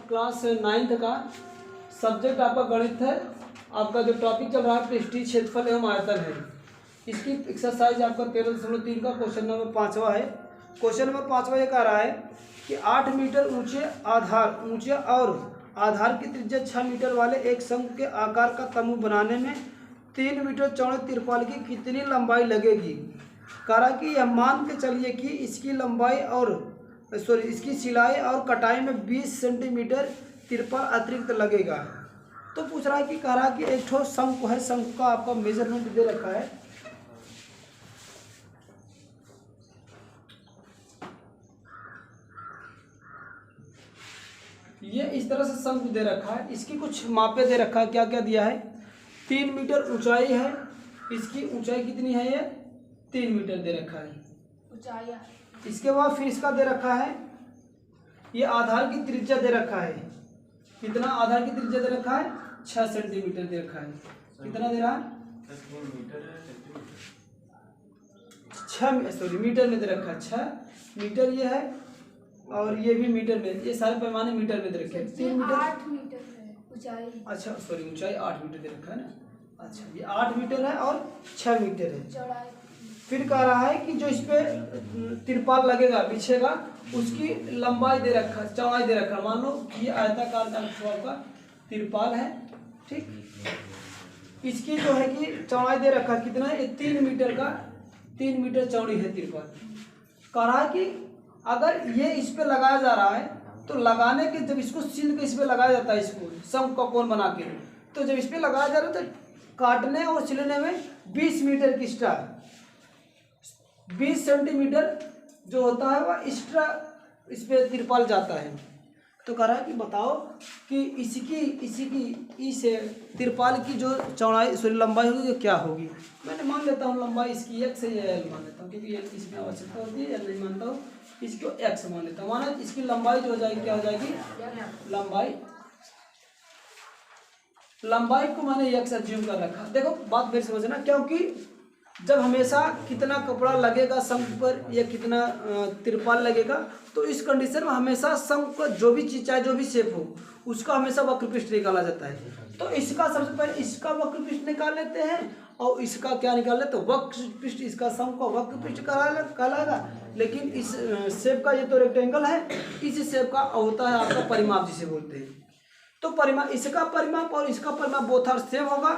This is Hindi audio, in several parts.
क्लास 9th का सब्जेक्ट आपका गणित है। आपका जो टॉपिक चल रहा है पृष्ठीय क्षेत्रफल एवं आयतन है। इसकी एक्सरसाइज आपका 13.3 का क्वेश्चन नंबर 5वां है। क्वेश्चन नंबर 5वां ये कह रहा है कि 8 मीटर ऊंचे और आधार की त्रिज्या 6 मीटर वाले एक शंकु के आकार का तंबू बनाने में 3 मीटर चौड़े तिरपाल की कितनी लंबाई लगेगी। कह रहा कि यह मान के चलिए कि इसकी लंबाई और इसकी सिलाई और कटाई में 20 सेंटीमीटर तिरपाल अतिरिक्त लगेगा। तो पूछ रहा है कि कह रहा है कि एक ठो शंकु है, शंकु का आपका मेजरमेंट दे रखा है। ये इस तरह से शंकु दे रखा है, इसकी कुछ मापे दे रखा है। क्या क्या दिया है, 3 मीटर ऊंचाई है, इसकी ऊंचाई कितनी है, ये 3 मीटर दे रखा है ऊंचाई। इसके बाद फिर इसका दे रखा है, ये आधार की त्रिज्या दे रखा है। कितना आधार की त्रिज्या दे रखा है, 6 सेंटीमीटर दे रखा है। कितना दे रहा है, 6 मीटर में दे रखा है। 6 मीटर ये है और ये भी मीटर में, ये सारे पैमाने मीटर में दे रखे हैं। 3 मीटर 8 मीटर है ऊंचाई। अच्छा ऊंचाई 8 मीटर दे रखा है ना। अच्छा ये 8 मीटर है और 6 मीटर है चौड़ाई। फिर कह रहा है कि जो इस पे तिरपाल लगेगा बिछेगा उसकी लंबाई दे रखा है, चौड़ाई दे रखा है। मान लो ये आयताकार का तिरपाल है, ठीक। इसकी जो है कि चौड़ाई दे रखा है, कितना है, 3 मीटर का 3 मीटर चौड़ी है तिरपाल। कह रहा है कि अगर ये इस पे लगाया जा रहा है तो लगाने के जब इसको सील के इस पे लगाया जाता है, इसको शंकु का कोण बना के, तो जब इस पे लगाया जा रहा है तो काटने और सिलने में 20 मीटर की एक्स्ट्रा 20 सेंटीमीटर जो होता है वह एक्स्ट्रा इस पे तिरपाल जाता है। तो कह रहा है कि बताओ कि इस तिरपाल की जो चौड़ाई लंबाई होगी क्या होगी। मैंने मान लेता हूँ लंबाई इसकी x है, या l मान लेता हूँ क्योंकि l इसमें आवश्यकता होती है, l नहीं मानता हूँ, इसको x मान लेता हूँ। माना इसकी लंबाई जो हो जाएगी क्या हो जाएगी, लंबाई को मैंने x एज्यूम कर रखा। देखो बात मेरी समझना, क्योंकि जब हमेशा कितना कपड़ा लगेगा शंकु पर या कितना तिरपाल लगेगा, तो इस कंडीशन में हमेशा शंकु का जो भी चीज चाहे जो भी शेप हो उसका हमेशा वक्र पृष्ठ निकाला जाता है। तो इसका सबसे पहले इसका वक्र पृष्ठ निकाल लेते हैं और इसका क्या निकाल लेते हैं, वक्र पृष्ठ। इसका शंकु का वक्र पृष्ठ कहलाएगा, लेकिन इस शेप का ये तो रेक्टेंगल है, इस शेप का होता है आपका परिमाप जिसे बोलते हैं। तो परिमाप, इसका परिमाप और इसका परिमाप बोथ आर सेम होगा,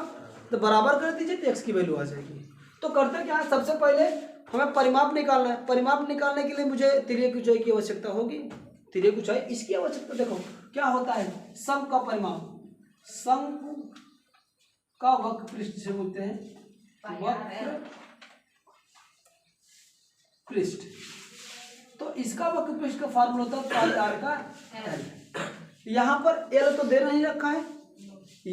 तो बराबर कर दीजिए तो x की वैल्यू आ जाएगी। तो करते क्या है, सबसे पहले हमें परिमाप निकालना है। परिमाप निकालने के लिए मुझे तिर्यक ऊंचाई की आवश्यकता होगी। तिर्यक ऊंचाई इसकी आवश्यकता, देखो क्या होता है, शंकु का परिमाप, शंकु का वक्र पृष्ठ से बोलते हैं वक्र पृष्ठ। तो इसका वक्र पृष्ठ का फार्मूला होता है पाई आर का l। यहाँ पर l तो दे नहीं रखा है,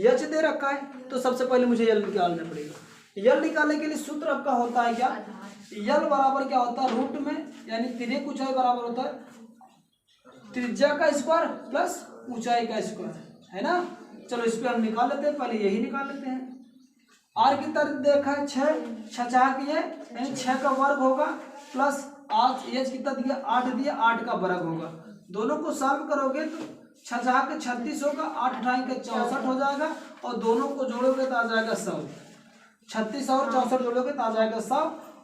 h दे रखा है, तो सबसे पहले मुझे l निकालना पड़ेगा। यल निकालने के लिए सूत्र आपका होता है क्या, यल बराबर क्या होता है, रूट में यानी तिर्यक ऊंचाई बराबर होता है त्रिज्या का स्क्वायर प्लस ऊंचाई का स्क्वायर, है ना। चलो इस पे हम निकाल लेते हैं, पहले यही निकाल लेते हैं। आर की तरफ देखा है 6 चाह की है यानी 6 का वर्ग होगा प्लस 8 एच कितना दिया 8 दिया, 8 का वर्ग होगा। दोनों को सॉल्व करोगे तो 6 चाह के 36 होगा, 8 ढाई के 64 हो जाएगा और दोनों को जोड़ोगे तो आ जाएगा 100। 36 और 64 जोड़ोगे तो आ जाएगा 100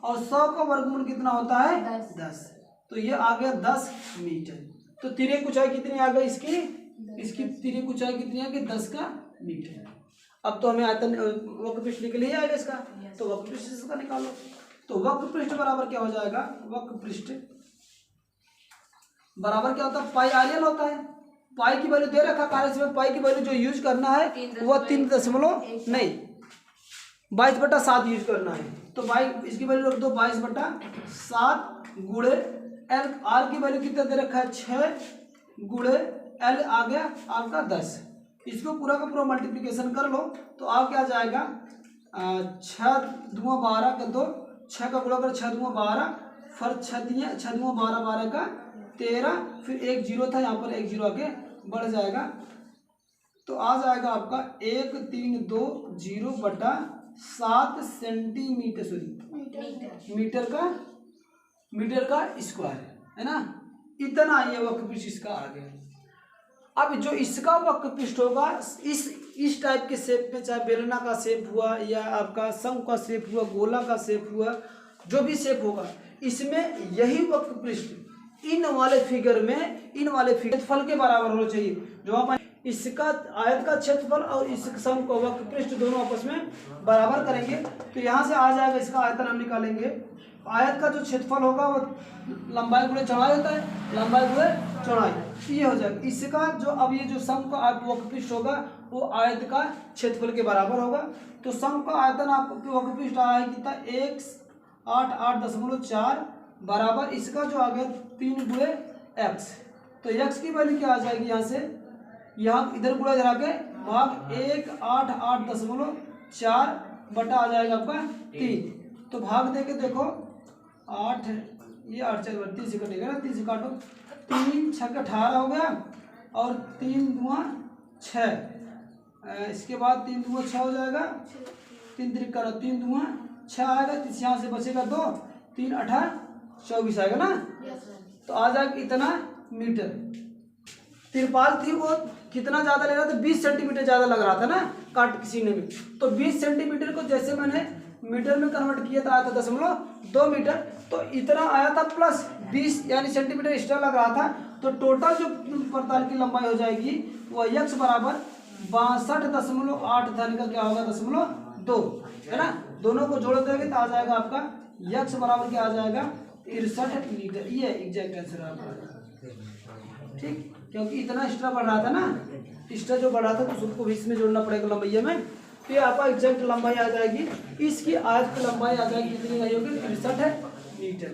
और 100 का वर्गमूल कितना होता है 10। तो ये आ गया 10 मीटर। तो तिर्यक ऊंचाई कितनी आ गई इसकी तिर्यक ऊंचाई कितनी आ गई 10 का मीटर। अब तो हमें आयतन वक्र पृष्ठ निकल ही आएगा इसका, तो वक्र पृष्ठ इसका निकालो। तो वक्र पृष्ठ बराबर क्या हो जाएगा, वक्र पृष्ठ बराबर क्या होता है, पाई आर एल होता है। पाई की वैल्यू दे रखा कार्य में, पाई की वैल्यू जो यूज करना है वह 22.7 यूज करना है। तो इसकी वैल्यू रख दो 22/7 गुणे एल। आर की वैल्यू कितना दे रखा है 6 गुणे एल आ गया आपका 10। इसको पूरा का पूरा मल्टीप्लिकेशन कर लो तो आप क्या जाएगा 6 दूना 12 कर दो, 6 का गुणा कर 6 दूना 12, फिर 6 दूना 12, 12 का 13, फिर एक जीरो था यहाँ पर, एक जीरो आगे बढ़ जाएगा तो आ जाएगा आपका 1320/7 सेंटीमीटर, सॉरी मीटर का स्क्वायर, है ना। इतना ये वक्र पृष्ठ इसका आ गया। अब जो इसका वक्र पृष्ठ होगा इस टाइप के शेप में, चाहे बेलना का शेप हुआ या आपका शंख का शेप हुआ, गोला का शेप हुआ, जो भी शेप होगा, इसमें यही वक्र पृष्ठ इन वाले फिगर क्षेत्रफल के बराबर होना चाहिए। जो आप इसका आयत का क्षेत्रफल और इस सम को वक्र पृष्ठ दोनों आपस में बराबर करेंगे तो यहाँ से आ जाएगा, इसका आयतन हम निकालेंगे। आयत का जो क्षेत्रफल होगा वो लंबाई गुणे चौड़ाई होता है, लंबाई गुणे चौड़ाई, ये हो जाएगा। इसका जो अब ये जो सम का वक्र पृष्ठ होगा वो आयत का क्षेत्रफल के बराबर होगा। तो सम का आयतन आपको वक्र पृष्ठ आया है कितना, 188.4 बराबर इसका जो आ गया 3 गुणे x। तो x की वैल्यू क्या आ जाएगी, यहाँ से यहाँ इधर गुणा जरा के भाग 188.4 बटा आ जाएगा आपका 3। तो भाग दे के देखो 8, ये 8 4 30 से कटेगा ना, 30 से काटो, 3 6 18 हो गया और 3 दूना 6, इसके बाद 3 दूना 6 हो जाएगा, 3 3 करो 3 दूना 6 आएगा, यहाँ से बचेगा 2, 3 8 24 आएगा ना। तो आ जाएगा इतना मीटर। तिरपाल थी वो कितना ज़्यादा ले रहा था, 20 सेंटीमीटर ज़्यादा लग रहा था ना काट के सीने में। तो 20 सेंटीमीटर को जैसे मैंने मीटर में कन्वर्ट किया था, आया था 0.2 मीटर, तो इतना आया था प्लस 20 यानी सेंटीमीटर एक्स्ट्रा लग रहा था। तो टोटल जो परताल की लंबाई हो जाएगी वो x बराबर 62.8 धन का क्या होगा 0.2 है ना। दोनों को जोड़ देंगे तो आ जाएगा आपका x बराबर क्या आ जाएगा 63 मीटर। ये एग्जैक्ट आंसर आपका, ठीक, क्योंकि इतना एक्स्ट्रा बढ़ रहा था ना, एक्स्ट्रा जो बढ़ रहा था तो उसको भी इसमें जोड़ना पड़ेगा लंबाई में। तो ये आपका एग्जैक्ट लंबाई आ जाएगी, इसकी आयत की लंबाई आ जाएगी कितनी होगी 63 मीटर।